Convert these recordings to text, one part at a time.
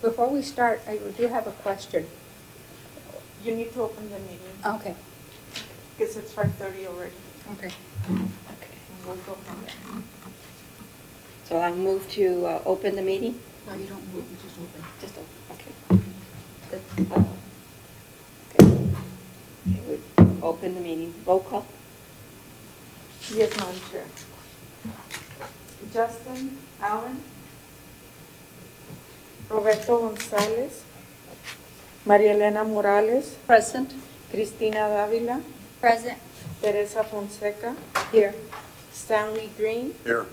Before we start, I do have a question. You need to open the meeting, Okay, because it's 5:30 already. okay. Okay. We'll go from there. So I'll move to open the meeting? No, you don't move, you just open. Just open, okay. Okay, we open the meeting. Roll call? Yes, Madam Chair. Justin Allen. Roberto Gonzalez. María Elena Morales. Present. Cristina Dávila. Present. Teresa Fonseca. Here. Stanley Green. Here.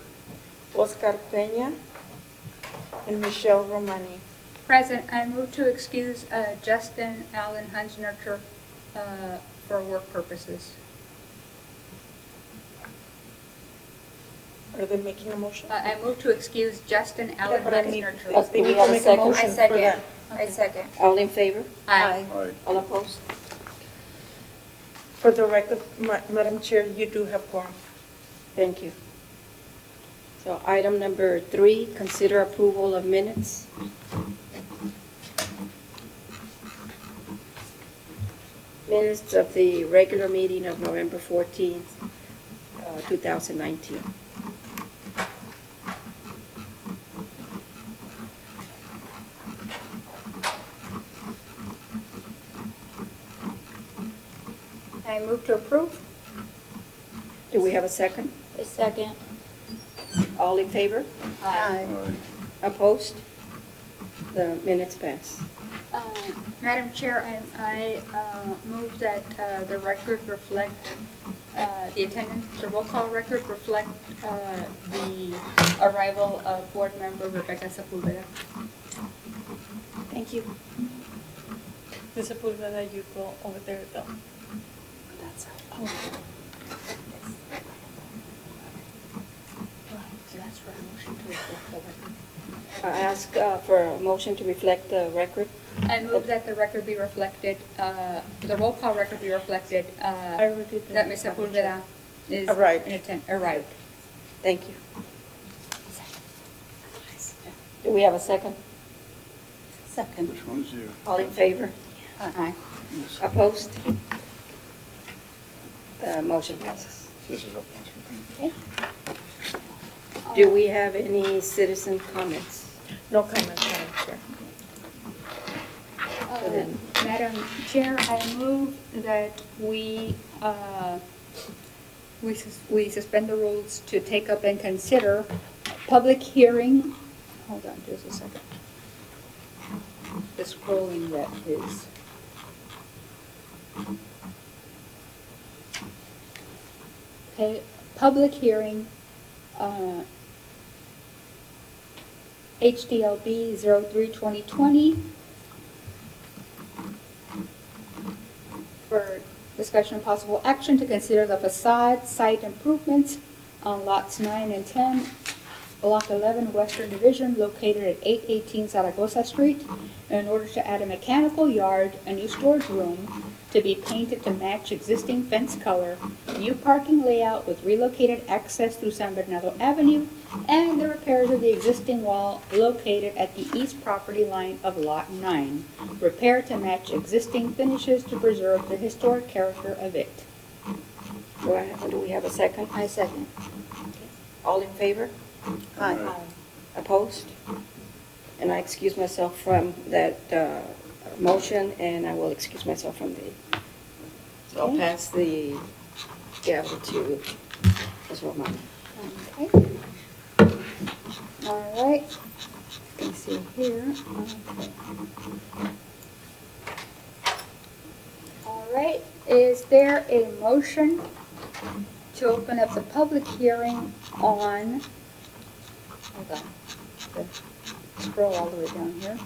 Oscar Peña. And Michelle Romani. Present. I move to excuse Justin Allen Hunz-Nurture for work purposes. Are they making a motion? I move to excuse Justin Allen Yeah, but I need- Hunz-Nurture. they Do we need to have a make second? motion I for second. that. I second. All in favor? Aye. Aye. All opposed? For the record, Madam Chair, you do have quorum. Thank you. So item number 3, consider approval of minutes. Minutes of the regular meeting of November 14th, 2019. I move to approve. Do we have a second? I second. All in favor? Aye. Aye. Opposed? The minutes pass. Madam Chair, I move that the record reflect, the attendance, the roll call record reflect the arrival of board member Rebecca Sepulveda. Thank you. Ms. Sepulveda, you go over there though. I ask for a motion to reflect the record. I move that the record be reflected, the roll call record be reflected, I already did. that Ms. Sepulveda is Arrived. arrived. Thank you. Do we have a second? Second. Which one's you? All in favor? Aye. Opposed? The motion passes. This is up. Okay. Do we have any citizen comments? No comments, Madam Chair. Madam Chair, I move that we suspend the rules to take up and consider public hearing. Hold on just a second. The scrolling that is. Okay, public hearing, HDLB 03-2020 for discussion of possible action to consider the facade site improvements on lots 9 and 10, Block 11, Western Division, located at 818 Zaragoza Street, in order to add a mechanical yard, a new storage room to be painted to match existing fence color, new parking layout with relocated access through San Bernardo Avenue, and the repairs of the existing wall located at the east property line of Lot 9, repair to match existing finishes to preserve the historic character of it. Do we have a second? I second. All in favor? Aye. Opposed? And I excuse myself from that motion, and I will excuse myself from the, so I'll Okay. pass the gavel to Ms. Romano. Okay. All right. You can see here. Okay. All right. Is there a motion to open up the public hearing on, hold on, scroll all the way down here.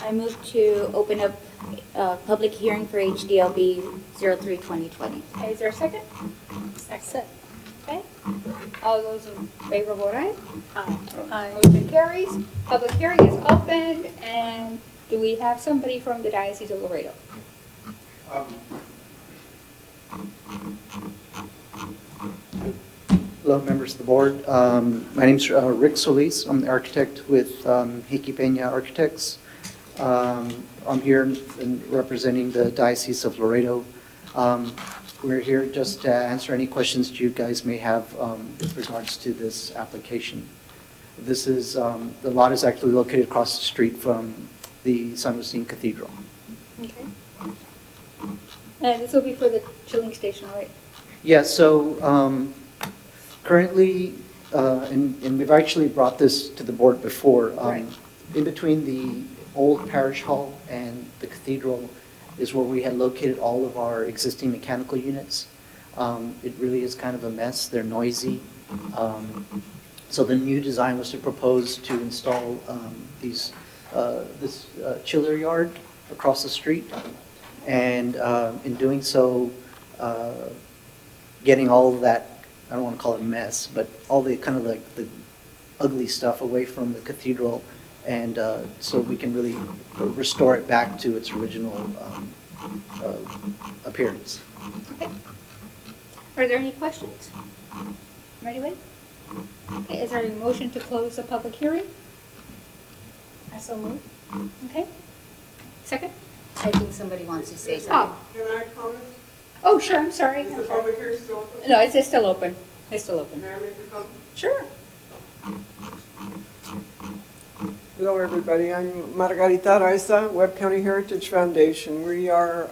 I move to open up public hearing for HDLB 03-2020. Okay, is there a second? Second. Okay. All those in favor vote aye. Aye. Motion carries. Public hearing is open, and do we have somebody from the Diocese of Laredo? Hello, members of the board. My name's Rick Solis. I'm the architect with Hickey Peña Architects. I'm here representing the Diocese of Laredo. We're here just to answer any questions you guys may have with regards to this application. This is, the lot is actually located across the street from the San Agustin Cathedral. Okay. And this will be for the chilling station, right? Yeah, so currently, and we've actually brought this to the board before, Right. in between the old parish hall and the cathedral is where we had located all of our existing mechanical units. It really is kind of a mess. They're noisy. So the new design was to propose to install this chiller yard across the street. And in doing so, getting all of that, I don't want to call it a mess, but all the kind of like the ugly stuff away from the cathedral, and so we can really restore it back to its original appearance. Okay. Are there any questions? Ready, Wade? Okay, is there a motion to close the public hearing? I so move. Okay. Second? I think somebody wants to say something. Oh, Can I comment? oh, sure, I'm sorry. Is the public hearing still open? No, it's still open. It's still open. May I make a comment? Sure. Hello, everybody. I'm Margarita Araiza, Webb County Heritage Foundation. We are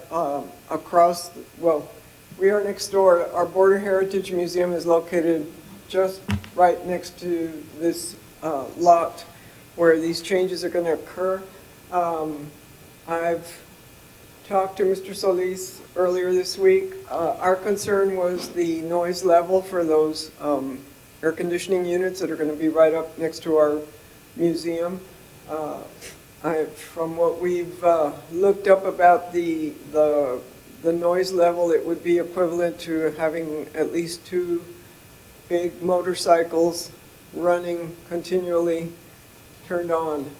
we are next door. Our Border Heritage Museum is located just right next to this lot where these changes are going to occur. I've talked to Mr. Solis earlier this week. Our concern was the noise level for those air conditioning units that are going to be right up next to our museum. From what we've looked up about the noise level, it would be equivalent to having at least 2 big motorcycles running continually turned on.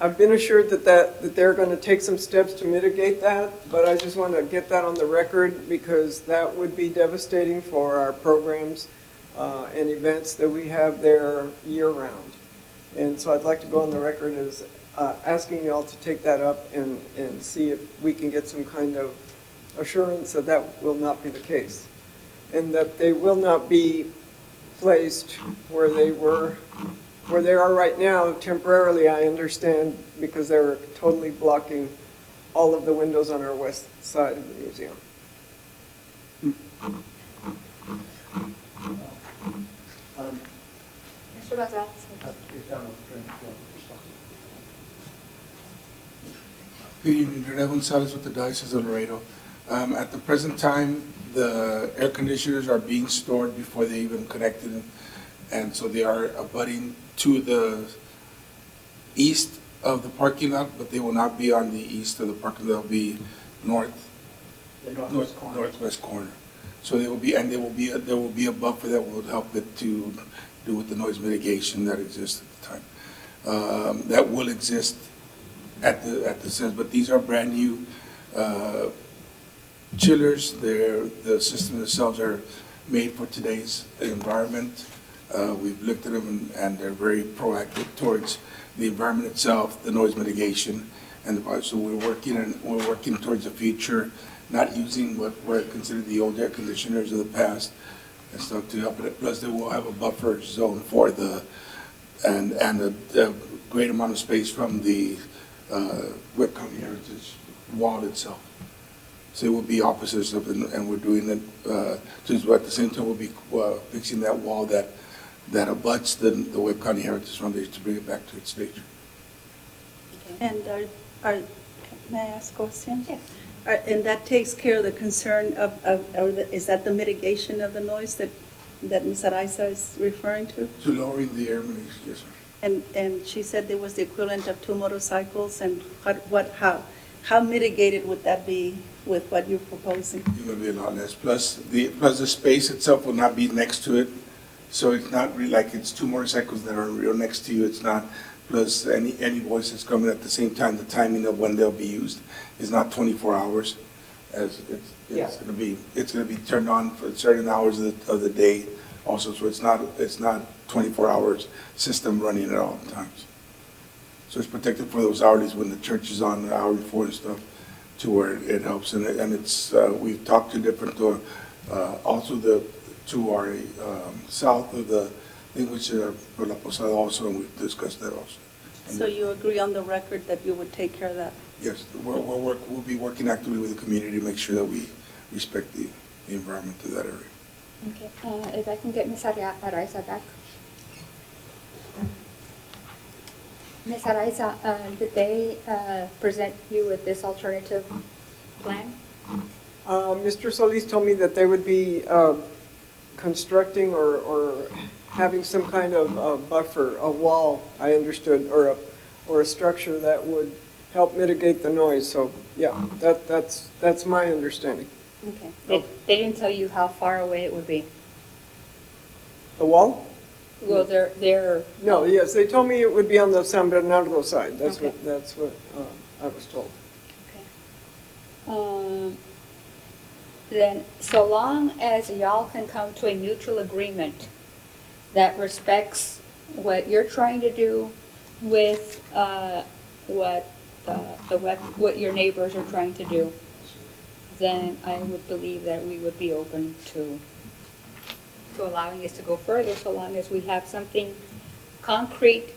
I've been assured that they're going to take some steps to mitigate that, but I just want to get that on the record because that would be devastating for our programs and events that we have there year-round. And so I'd like to go on the record as asking y'all to take that up and see if we can get some kind of assurance that that will not be the case. And that they will not be placed where they are right now temporarily, I understand, because they're totally blocking all of the windows on our west side of the museum. Mr. Gonzalez. Good evening, Rene Gonzalez with the Diocese of Laredo. At the present time, the air conditioners are being stored before they even connected, and so they are abutting to the east of the parking lot, but they will not be on the east of the parking lot. They'll be northwest corner. So they will be, and there will be a buffer that will help it to do with the noise mitigation that exists at the time. That will exist at the sense, but these are brand new chillers. The systems themselves are made for today's environment. We've looked at them and they're very proactive towards the environment itself, the noise mitigation, and so we're working towards the future, not using what were considered the old air conditioners of the past and stuff to help it. Plus, they will have a buffer zone for and a great amount of space from the Webb County Heritage wall itself. So it will be opposites of it, and we're doing it. So at the same time, we'll be fixing that wall that abuts the Webb County Heritage Foundation to bring it back to its stage. And may I ask a question? Yes. And that takes care of the concern is that the mitigation of the noise that Ms. Araiza is referring to? To lowering the air mitigation, yes, sir. And she said there was the equivalent of 2 motorcycles, and how mitigated would that be with what you're proposing? It will be a lot less. Plus the space itself will not be next to it, so it's not really like it's 2 motorcycles that are real next to you. It's not. Plus any voices coming at the same time. The timing of when they'll be used is not 24 hours, as it's going to be turned on for certain hours of the day. Also, so it's not 24 hours system running at all times. So it's protected for those hourlies when the church is on the hour before and stuff, to where it helps. And it's, we've talked to different, also to our south of the thing, which for La Posada also, and we've discussed that also. And So you agree on the record that you would take care of that? yes, we'll be working actively with the community to make sure that we respect the environment of that area. Okay, if I can get Ms. Araiza back. Ms. Araiza, did they present you with this alternative plan? Mr. Solis told me that they would be constructing or having some kind of buffer, a wall, I understood, or a structure that would help mitigate the noise. So, yeah, that's my understanding. Okay. They didn't tell you how far away it would be? The wall? Well, they're. No, yes, they told me it would be on the San Bernardo side. That's Okay. what I was told. Okay. Then, so long as y'all can come to a mutual agreement that respects what you're trying to do with what your neighbors are trying to do, then I would believe that we would be open to allowing this to go further, so long as we have something concrete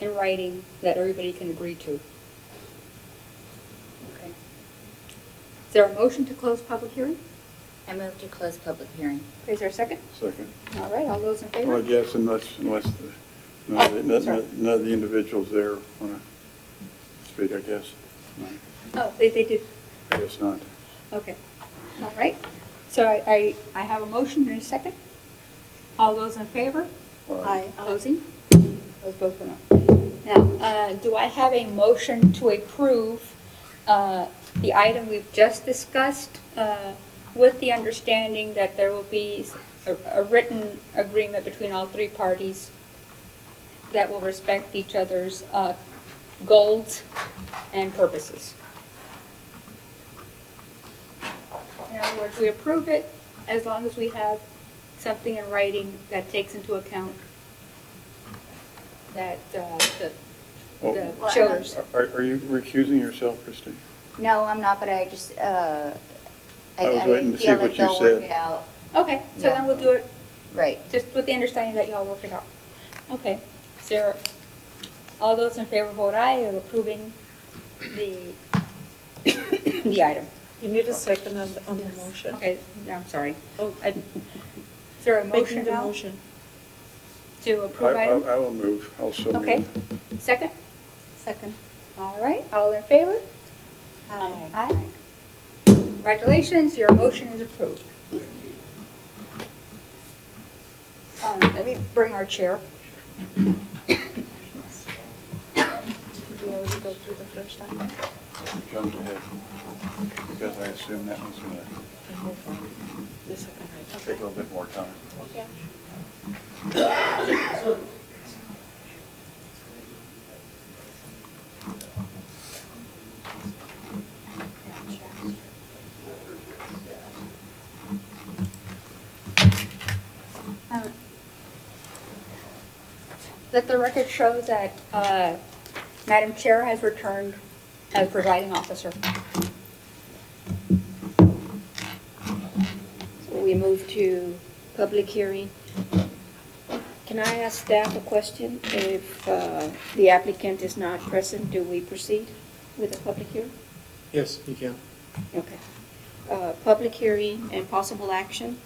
in writing that everybody can agree to. Okay. Is there a motion to close public hearing? I move to close public hearing. Is there a second? Second. All right, all those in favor? Well, yes, unless none of the individuals there want to speak, I guess. No, Oh, they did. I guess not. Okay. All right. So I have a motion and a second. All those in favor? Aye. Opposing? Those both are no. Now, do I have a motion to approve the item we've just discussed with the understanding that there will be a written agreement between all three parties that will respect each other's goals and purposes? In other words, we approve it as long as we have something in writing that takes into account that the Oh. children's. Are you recusing yourself, Christine? No, I'm not, but I just, I was waiting to see feel what like you they'll work said. it out. Okay, so Yeah. then we'll do it Right. just with the understanding that y'all work it out. Okay, so all those in favor vote aye of approving the the item. You need a second on the motion. Okay, I'm sorry. Oh, Is there a making motion the now motion. to approve item? I will move. I'll so move. Okay, second? Second. All right, all in favor? Aye. Aye. Congratulations, your motion is approved. Let me bring our chair. Did we already go through the first time? Jumped ahead. Because I assume that was going to The second, right? take a little bit more time. Yeah. Let the record show that Madam Chair has returned as presiding officer. So we move to public hearing. Can I ask staff a question? If the applicant is not present, do we proceed with the public hearing? Yes, you can. Okay. Public hearing and possible action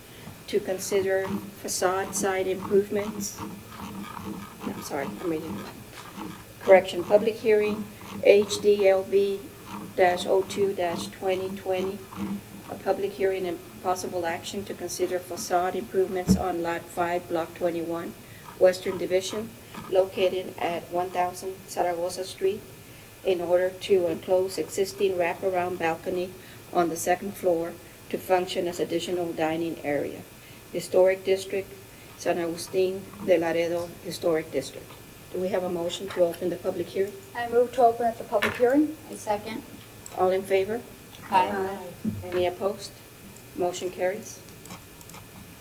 to consider facade side improvements. No, sorry, I'm reading. Correction, public hearing, HDLB-02-2020. A public hearing and possible action to consider facade improvements on Lot 5, Block 21, Western Division, located at 1000 Zaragoza Street, in order to enclose existing wraparound balcony on the second floor to function as additional dining area. Historic District, San Agustin de Laredo Historic District. Do we have a motion to open the public hearing? I move to open up the public hearing. A second? All in favor? Aye. Any opposed? Motion carries.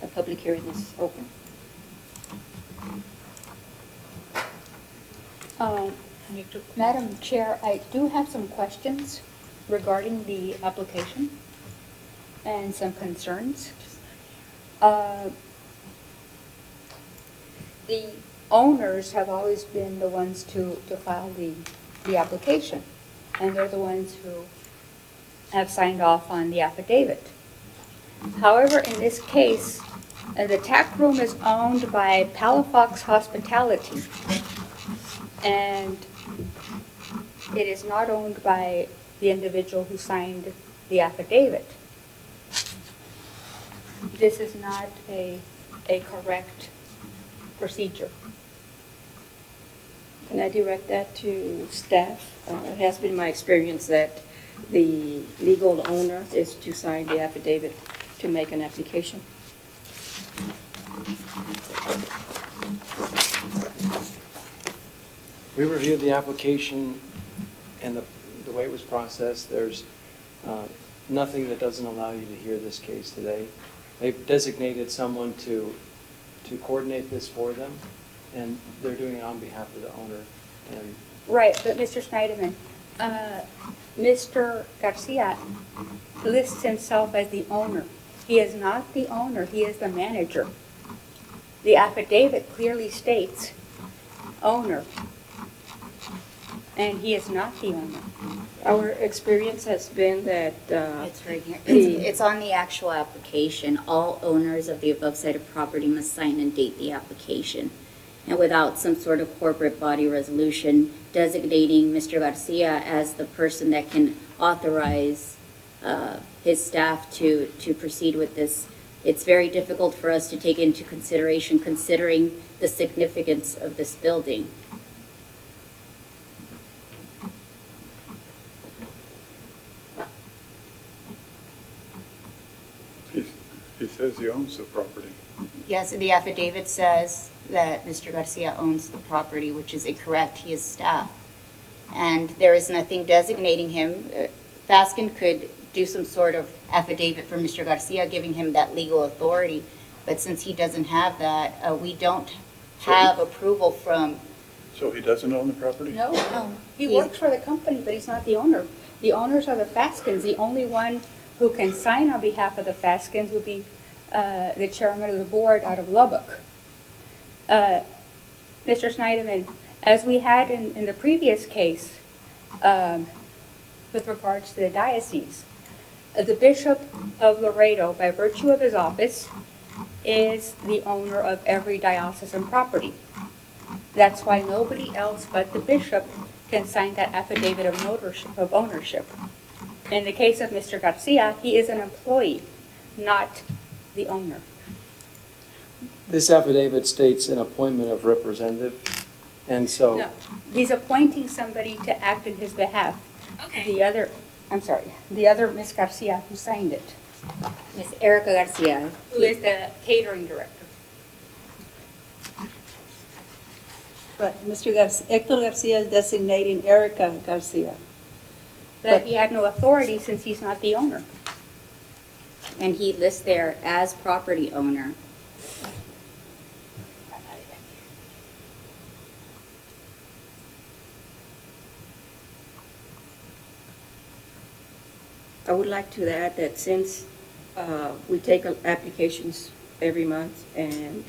The public hearing is open. need to. Madam Chair, I do have some questions regarding the application and some concerns. The owners have always been the ones to file the application, and they're the ones who have signed off on the affidavit. However, in this case, the tack room is owned by Palafox Hospitality, and it is not owned by the individual who signed the affidavit. This is not a correct procedure. Can I direct that to staff? It has been my experience that the legal owner is to sign the affidavit to make an application. We reviewed the application and the way it was processed. There's nothing that doesn't allow you to hear this case today. They've designated someone to coordinate this for them, and they're doing it on behalf of the owner. And Right, but Mr. Schneiderman, Mr. Garcia lists himself as the owner. He is not the owner, he is the manager. The affidavit clearly states owner, and he is not the owner. Our experience has been that It's right here. It's on the actual application. All owners of the above cited property must sign and date the application. And without some sort of corporate body resolution designating Mr. Garcia as the person that can authorize his staff to proceed with this, it's very difficult for us to take into consideration considering the significance of this building. He says he owns the property. Yes, the affidavit says that Mr. Garcia owns the property, which is incorrect. He is staff. And there is nothing designating him. Fasken could do some sort of affidavit for Mr. Garcia, giving him that legal authority. But since he doesn't have that, we don't have approval from. So he doesn't own the property? No, he works for the company, but he's not the owner. The owners are the Faskins. The only one who can sign on behalf of the Faskins would be the chairman of the board out of Lubbock. Mr. Schneiderman, as we had in the previous case with regards to the diocese, the Bishop of Laredo, by virtue of his office, is the owner of every diocesan property. That's why nobody else but the bishop can sign that affidavit of ownership. In the case of Mr. Garcia, he is an employee, not the owner. this affidavit states an appointment of representative, and so. No, he's appointing somebody to act in his behalf. The other Ms. Garcia who signed it, Ms. Erica Garcia. who is the catering director. But Mr. Hector Garcia is designating Erica Garcia. But he had no authority since he's not the owner. And he lists there as property owner. I would like to add that since we take applications every month and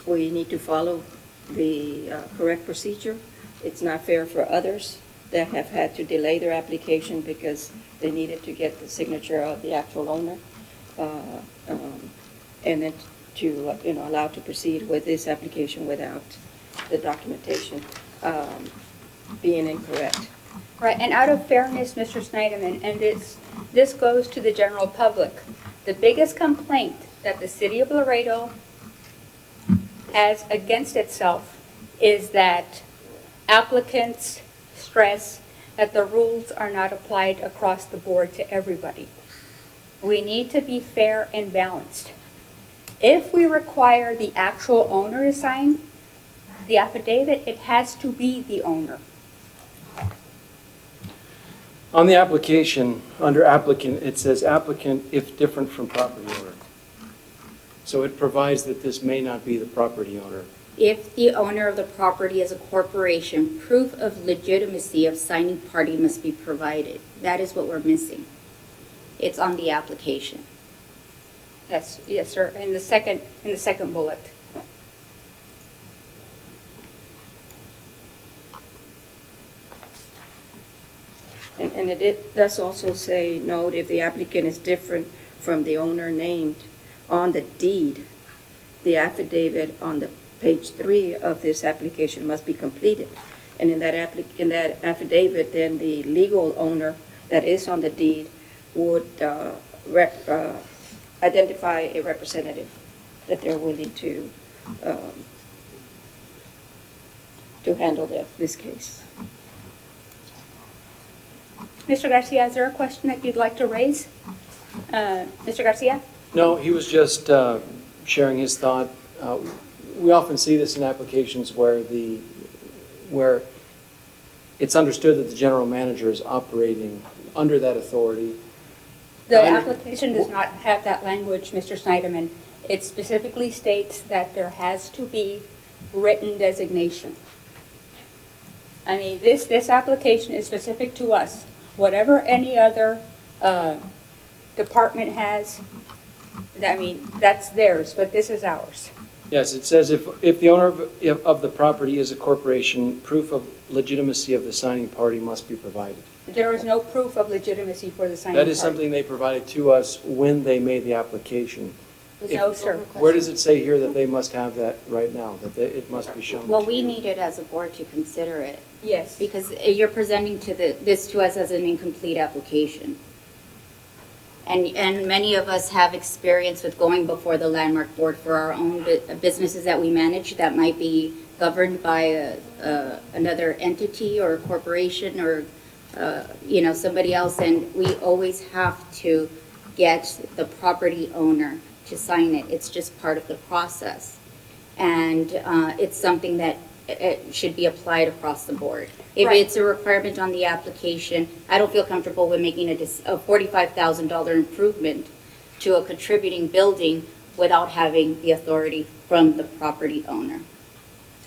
we need to follow the correct procedure, it's not fair for others that have had to delay their application because they needed to get the signature of the actual owner, and then to allow to proceed with this application without the documentation being incorrect. Right, and out of fairness, Mr. Schneiderman, and this goes to the general public, the biggest complaint that the city of Laredo has against itself is that applicants stress that the rules are not applied across the board to everybody. We need to be fair and balanced. If we require the actual owner to sign the affidavit, it has to be the owner. On the application, under applicant, it says applicant if different from property owner. So it provides that this may not be the property owner. If the owner of the property is a corporation, proof of legitimacy of signing party must be provided. That is what we're missing. It's on the application. Yes, sir, in the second bullet. And it does also say, note if the applicant is different from the owner named on the deed, the affidavit on the page 3 of this application must be completed. And in that affidavit, then the legal owner that is on the deed would identify a representative that they're willing to handle this case. Mr. Garcia, is there a question that you'd like to raise? Mr. Garcia? No, he was just sharing his thought. We often see this in applications where it's understood that the general manager is operating under that authority. The application does not have that language, Mr. Snyderman. It specifically states that there has to be written designation. I mean, this application is specific to us. Whatever any other department has, I mean, that's theirs, but this is ours. Yes, it says if the owner of the property is a corporation, proof of legitimacy of the signing party must be provided. There is no proof of legitimacy for the signing party. That is something they provided to us when they made the application. No, sir. Where does it say here that they must have that right now, that it must be shown? Well, we need it as a board to consider it, Yes. because you're presenting this to us as an incomplete application. And many of us have experience with going before the Landmark Board for our own businesses that we manage that might be governed by another entity or a corporation or, somebody else. And we always have to get the property owner to sign it. It's just part of the process. And it's something that it should be applied across the board. If Right. it's a requirement on the application, I don't feel comfortable with making a $45,000 improvement to a contributing building without having the authority from the property owner.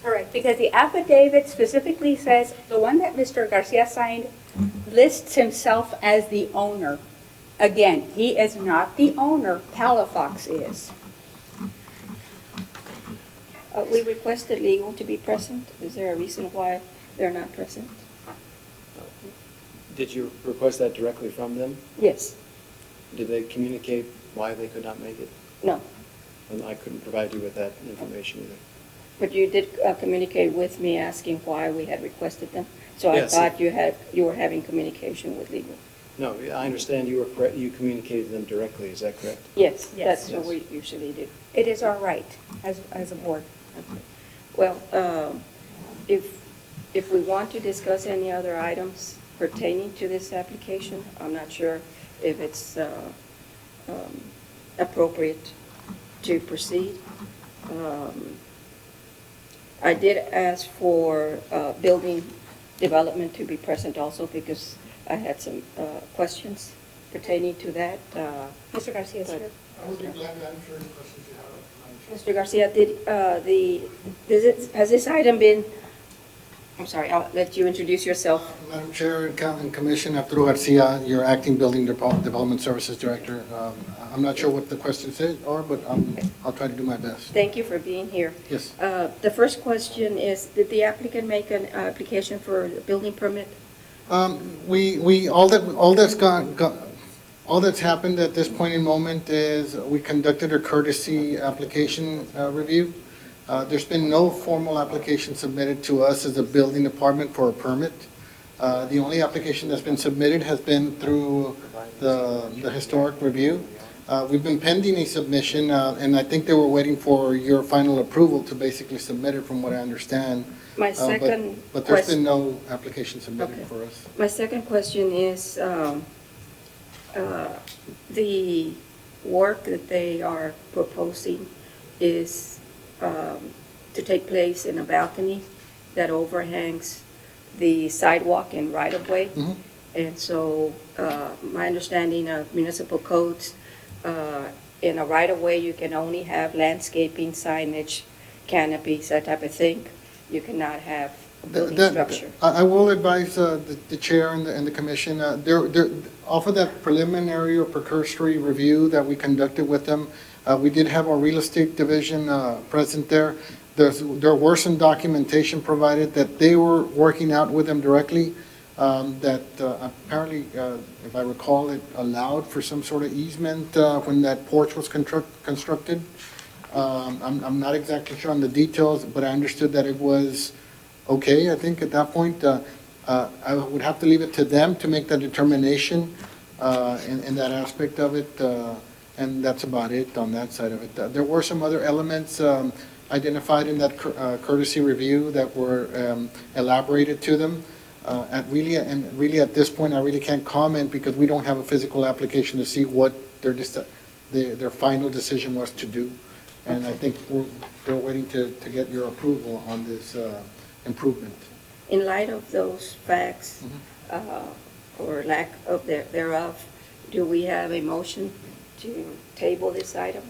Correct, because the affidavit specifically says, the one that Mr. Garcia signed lists himself as the owner. Again, he is not the owner, Palafox is. We requested legal to be present. Is there a reason why they're not present? Did you request that directly from them? Yes. Did they communicate why they could not make it? No. And I couldn't provide you with that information either. But you did communicate with me asking why we had requested them. So I Yes. thought you were having communication with legal. No, I understand you communicated them directly, is that correct? Yes, Yes. that's what we usually do. It is our right as a board. Okay. Well, if we want to discuss any other items pertaining to this application, I'm not sure if it's appropriate to proceed. I did ask for building development to be present also because I had some questions pertaining to that. Mr. Garcia, sir. I would be glad to answer any questions you have. Mr. Garcia, has this item been, I'm sorry, I'll let you introduce yourself. Madam Chair and Commission, Arturo Garcia, your Acting Building Development Services Director. I'm not sure what the questions are, but I'll try to do my best. Thank you for being here. Yes. The first question is, did the applicant make an application for a building permit? All that's happened at this point in moment is we conducted a courtesy application review. There's been no formal application submitted to us as a building department for a permit. The only application that's been submitted has been through the historic review. We've been pending a submission, and I think they were waiting for your final approval to basically submit it, from what I understand. My second But there's been no application submitted Okay. for us. My second question is, the work that they are proposing is to take place in a balcony that overhangs the sidewalk and right-of-way. Mhm. And so my understanding of municipal codes, in a right-of-way, you can only have landscaping signage canopies, that type of thing. You cannot have a building That- structure. I will advise the chair and the commission, off of that preliminary or precursory review that we conducted with them, we did have our real estate division present there. There were some documentation provided that they were working out with them directly, that apparently, if I recall, it allowed for some sort of easement when that porch was constructed. I'm not exactly sure on the details, but I understood that it was okay, I think, at that point. I would have to leave it to them to make that determination in that aspect of it, and that's about it on that side of it. There were some other elements identified in that courtesy review that were elaborated to them. Really at this point, I really can't comment because we don't have a physical application to see what their final decision was to do. And I think they're waiting to get your approval on this improvement. In light of those facts, or lack of thereof, do we have a motion to table this item?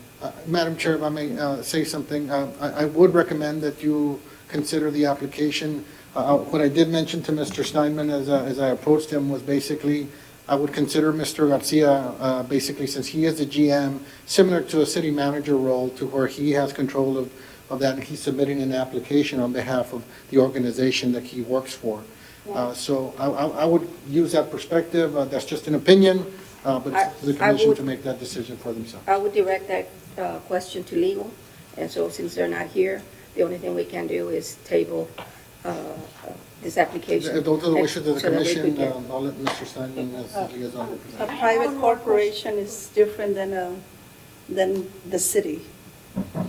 Madam Chair, if I may say something, I would recommend that you consider the application. What I did mention to Mr. Steinman as I approached him was basically, I would consider Mr. Garcia, basically, since he is the GM, similar to a city manager role, to where he has control of that, and he's submitting an application on behalf of the organization that he works for. So I would use that perspective. That's just an opinion, but it's up to the commission to make that decision for themselves. I would direct that question to legal, and so since they're not here, the only thing we can do is table this application. If those are the wishes of the so that we could commission, get- I'll let Mr. Steinman as the liaison. A private corporation is different than the city.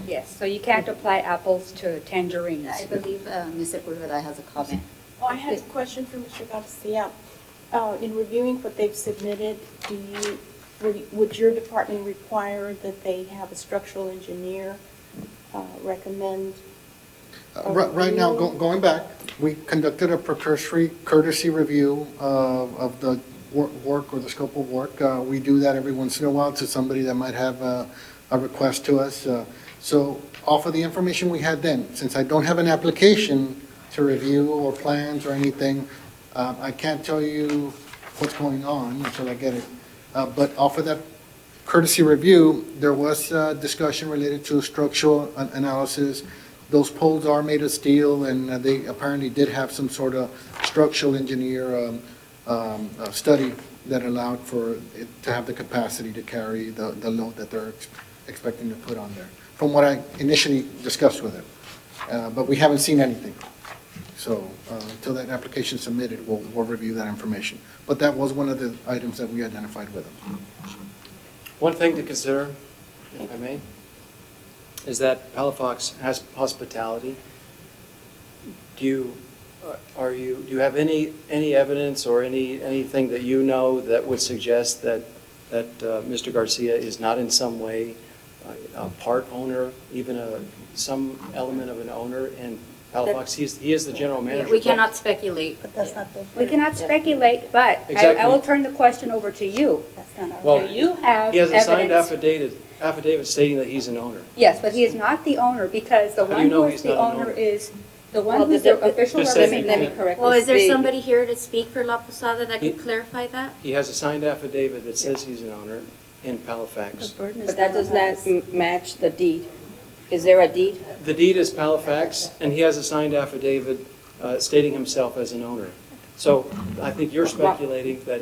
Yes, so you can't apply apples to tangerines. I believe Ms. Sepulveda has a comment. Oh, I had a question for Mr. Garcia. In reviewing what they've submitted, would your department require that they have a structural engineer recommend? Right now, going back, we conducted a precursory courtesy review of the work or the scope of work. We do that every once in a while to somebody that might have a request to us. So off of the information we had then, since I don't have an application to review or plans or anything, I can't tell you what's going on until I get it. But off of that courtesy review, there was discussion related to structural analysis. Those poles are made of steel, and they apparently did have some sort of structural engineer study that allowed for it to have the capacity to carry the load that they're expecting to put on there, from what I initially discussed with them. But we haven't seen anything. So until that application is submitted, we'll review that information. But that was one of the items that we identified with them. One thing to consider, if I may, is that Palafox has hospitality. Do you have any evidence or anything that you know that would suggest that Mr. Garcia is not in some way a part owner, even some element of an owner in Palafox? He is the general manager. We cannot speculate. But that's not the. We cannot speculate, but I Exactly. will turn the question over to you. That's not our. Well, Do you have he has a signed evidence? affidavit stating that he's an owner. Yes, but he is not the owner because the How do one you know who is he's the not an owner owner? is, the Well, one who's the the- official Just say- Let me representative. correct Well, this. is there The- somebody here to speak for La Posada that He- could clarify that? He has a signed affidavit that says he's an owner in The Palafox. burden is But that not does on not us. match the deed. Is there a deed? The deed is Palafox, and he has a signed affidavit stating himself as an owner. So I think you're speculating that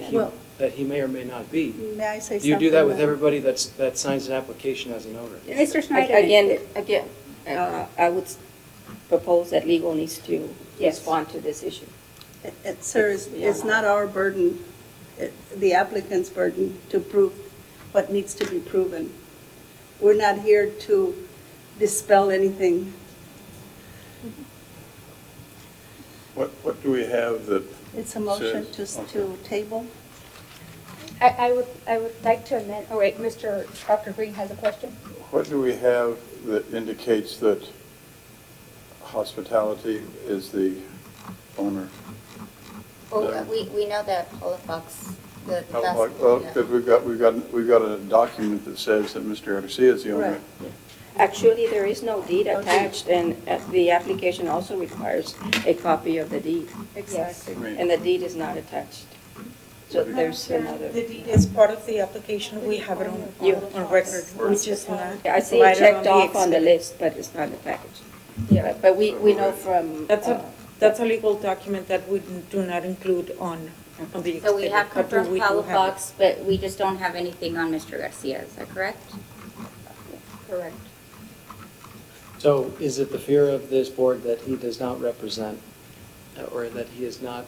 he may or may not be. May I say something? Do you do that with everybody that signs an application as an owner? Mr. Schneider. Again, I would propose that legal needs to Yes. respond to this issue. Sir, it's not our burden, the applicant's burden to prove what needs to be proven. We're not here to dispel anything. What do we have that, It's a motion Says- to table. I would like to amend, oh wait, Dr. Green has a question? what do we have that indicates that hospitality is the owner? Well, we know that Palafox Well, because we've got a document that says that Mr. Garcia is the owner. Right. Actually, there is no deed attached, and the application also requires a copy of the deed. Exactly. And the deed is not attached. So there's another. The deed is part of the application, we have it on record, which is not. I see it provided checked off on the exhibit. list, but it's not in the package. Yeah, but we know from. That's a legal document that we do not include on the exhibit. So we have but confirmed we do have it. Palafox, but we just don't have anything on Mr. Garcia, is that correct? Correct. So is it the fear of this board that he does not represent, or that he is not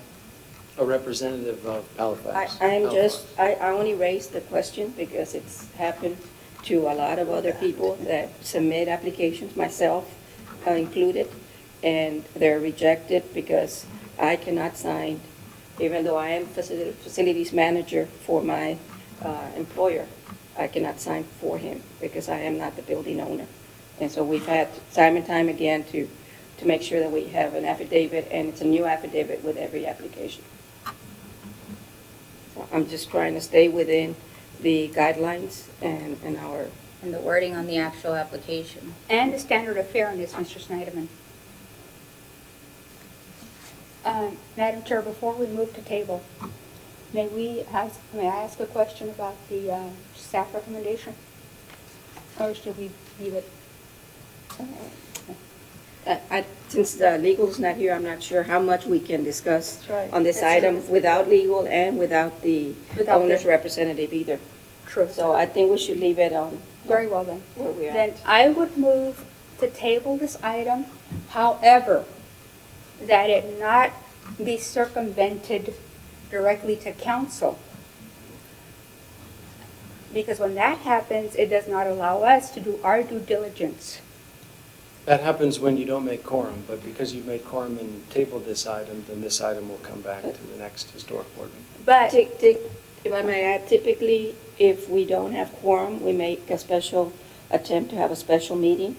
a representative of Halifax? I only raised the question because it's happened to a lot of other people that submit applications, myself included, and they're rejected because I cannot sign, even though I am facilities manager for my employer, I cannot sign for him because I am not the building owner. And so we've had time and time again to make sure that we have an affidavit, and it's a new affidavit with every application. So I'm just trying to stay within the guidelines and our. And the wording on the actual application. And the standard of fairness, Mr. Snyderman. Madam Chair, before we move to table, may I ask a question about the staff recommendation? Or should we leave it? Since the legal's not here, I'm not sure how much we can discuss That's right. on this That's item right. without legal and without the Without owner's the- representative either. True. So I think we should leave it on Very well then. where we are. Then I would move to table this item, however, that it not be circumvented directly to council. Because when that happens, it does not allow us to do our due diligence. That happens when you don't make quorum, but because you've made quorum and tabled this item, then this item will come back to the next historic board meeting. But If I may add, typically, if we don't have quorum, we make a special attempt to have a special meeting,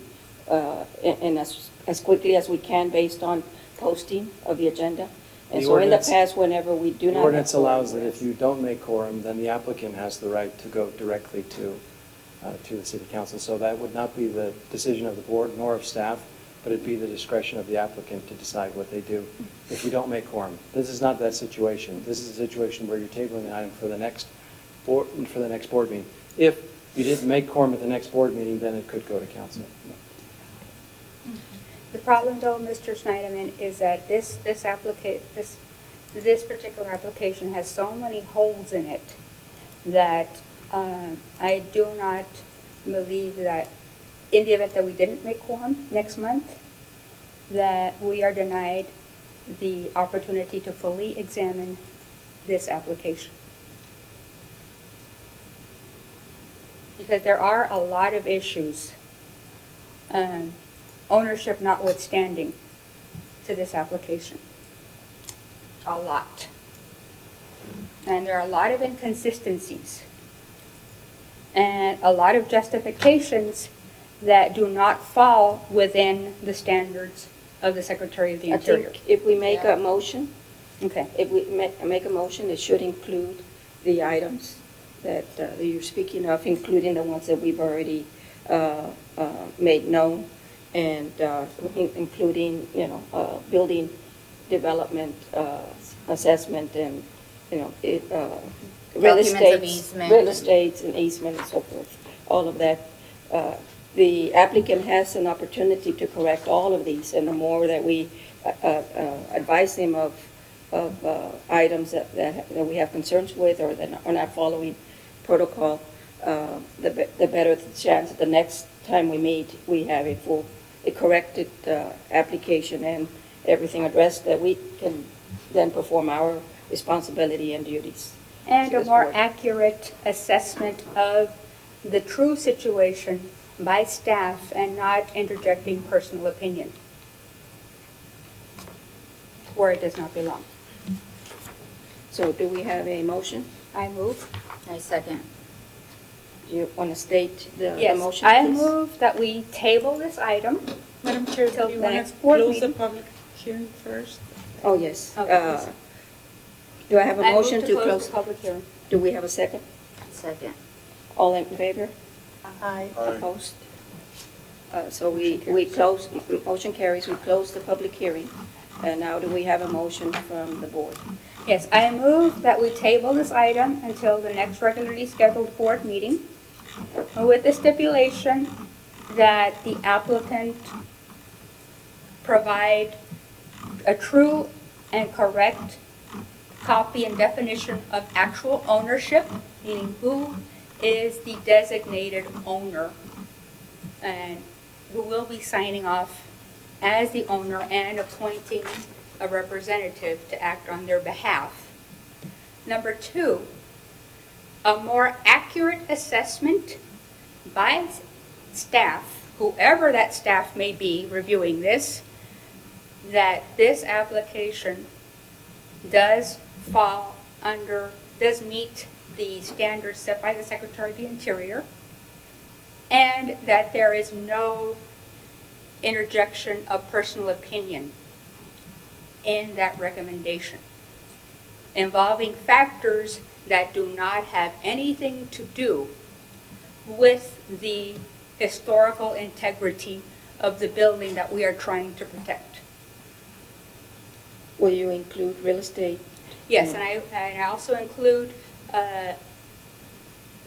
and as quickly as we can based on posting of the agenda. And The so in the ordinance- past, whenever we do The not have ordinance quorum, allows that if you don't make quorum, then the applicant has the right to go directly to the city council. So that would not be the decision of the board nor of staff, but it'd be the discretion of the applicant to decide what they do if you don't make quorum. This is not that situation. This is a situation where you're tabling an item for the next board meeting. If you didn't make quorum at the next board meeting, then it could go to council. the problem though, Mr. Snyderman, is that this particular application has so many holes in it that I do not believe that in the event that we didn't make quorum next month, that we are denied the opportunity to fully examine this application. Because there are a lot of issues, ownership notwithstanding, to this application. A lot. And there are a lot of inconsistencies and a lot of justifications that do not fall within the standards of the Secretary of the I Interior. think if we make a motion, Okay. if we make a motion, it should include the items that you're speaking of, including the ones that we've already made known, and including, building development assessment and, real Documents of estate, easement. real estates and easement and so forth, all of that. The applicant has an opportunity to correct all of these, and the more that we advise him of items that we have concerns with or that are not following protocol, the better the chance that the next time we meet, we have a corrected application and everything addressed, that we can then perform our responsibility and duties. And to a this more board. accurate assessment of the true situation by staff and not interjecting personal opinion where it does not belong. So do we have a motion? I move. I second. Do you want to state the Yes, motion, I please? move that we table this item. Madam Chair, Till do you the want next to board close the meeting. public hearing first? Oh, yes. Okay, please. Do I have a I move motion to close? the public hearing. Do we have a second? Second. All in favor? Aye. Aye. Opposed? So we close, motion carries, we close the public hearing. And now do we have a motion from the board? Yes, I move that we table this item until the next regularly scheduled board meeting with the stipulation that the applicant provide a true and correct copy and definition of actual ownership, meaning who is the designated owner and who will be signing off as the owner and appointing a representative to act on their behalf. Number two, a more accurate assessment by staff, whoever that staff may be reviewing this, that this application does meet the standards set by the Secretary of the Interior, and that there is no interjection of personal opinion in that recommendation involving factors that do not have anything to do with the historical integrity of the building that we are trying to protect. Will you include real estate? Yes, and I also include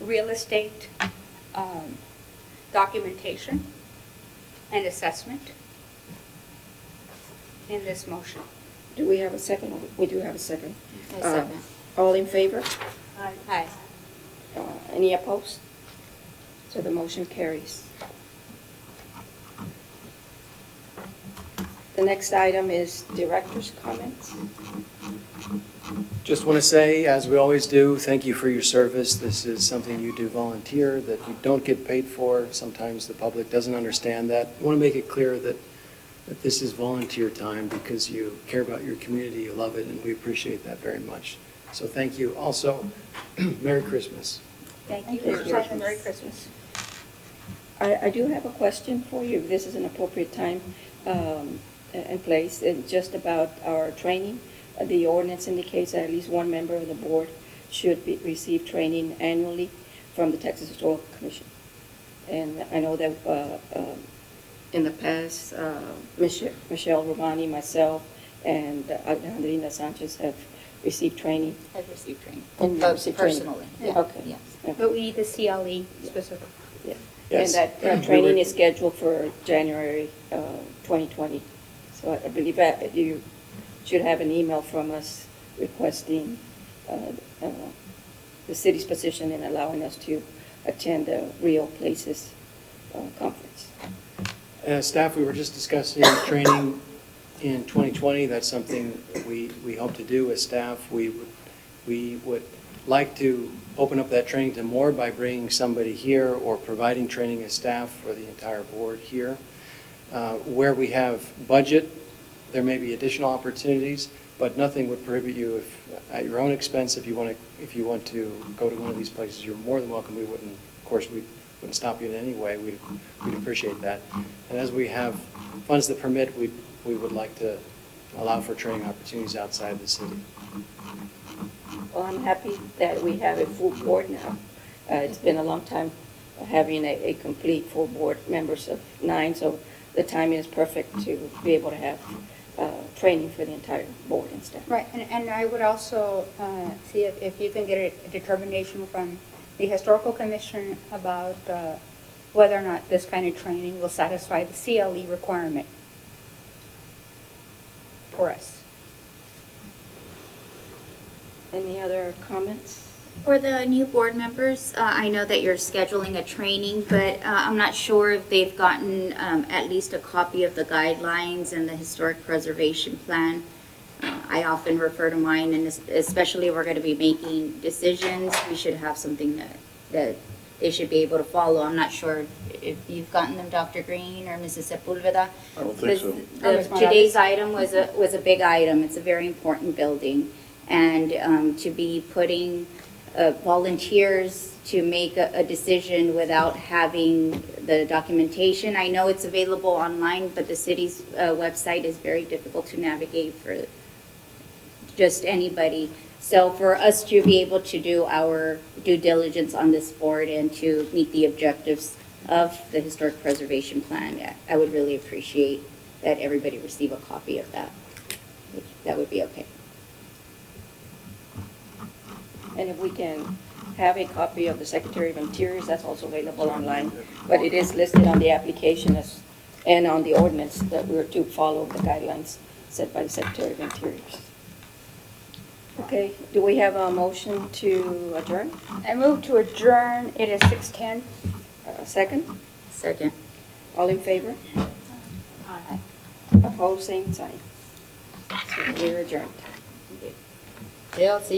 real estate documentation and assessment in this motion. Do we have a second? We do have a second. I second. All in favor? Aye. Any opposed? So the motion carries. The next item is director's comments. Just want to say, as we always do, thank you for your service. This is something you do volunteer, that you don't get paid for. Sometimes the public doesn't understand that. I want to make it clear that this is volunteer time because you care about your community, you love it, and we appreciate that very much. So thank you. Also, Merry Christmas. Thank you. Merry Christmas. I do have a question for you. This is an appropriate time and place, and just about our training. The ordinance indicates that at least one member of the board should receive training annually from the Texas Historical Commission. And I know that in the past, Michelle Romani, myself, and Alejandrina Sanchez have received training. I've received training. And you received training? Personally. Yeah. Okay. Yes. But we need the CLE specific. Yeah. Yes. And that training is scheduled for January 2020. So I believe that you should have an email from us requesting the city's position in allowing us to attend the Real Places conference. Staff, we were just discussing training in 2020. That's something we hope to do as staff. We would like to open up that training to more by bringing somebody here or providing training as staff for the entire board here. Where we have budget, there may be additional opportunities, but nothing would prohibit you if, at your own expense, if you want to go to one of these places, you're more than welcome. We wouldn't, of course, we wouldn't stop you in any way. We'd appreciate that. And as we have funds that permit, we would like to allow for training opportunities outside the city. Well, I'm happy that we have a full board now. It's been a long time having a complete full board, members of 9, so the timing is perfect to be able to have training for the entire board and staff. Right, and I would also see if you can get a determination from the Historical Commission about whether or not this kind of training will satisfy the CLE requirement for us. Any other comments? For the new board members, I know that you're scheduling a training, but I'm not sure if they've gotten at least a copy of the guidelines and the historic preservation plan. I often refer to mine, and especially if we're going to be making decisions, we should have something that they should be able to follow. I'm not sure if you've gotten them, Dr. Green or Mrs. Sepulveda. I don't think so. Today's item was a big item. It's a very important building. And to be putting volunteers to make a decision without having the documentation. I know it's available online, but the city's website is very difficult to navigate for just anybody. So for us to be able to do our due diligence on this board and to meet the objectives of the Historic Preservation Plan, I would really appreciate that everybody receive a copy of that. That would be okay. And if we can have a copy of the Secretary of Interior, that's also available online. But it is listed on the application as, and on the ordinance that we're to follow the guidelines set by the Secretary of Interior. Okay, do we have a motion to adjourn? I move to adjourn. It is 6:10. Second? Second. All in favor? Opposed, same sign. So we're adjourned. They'll see.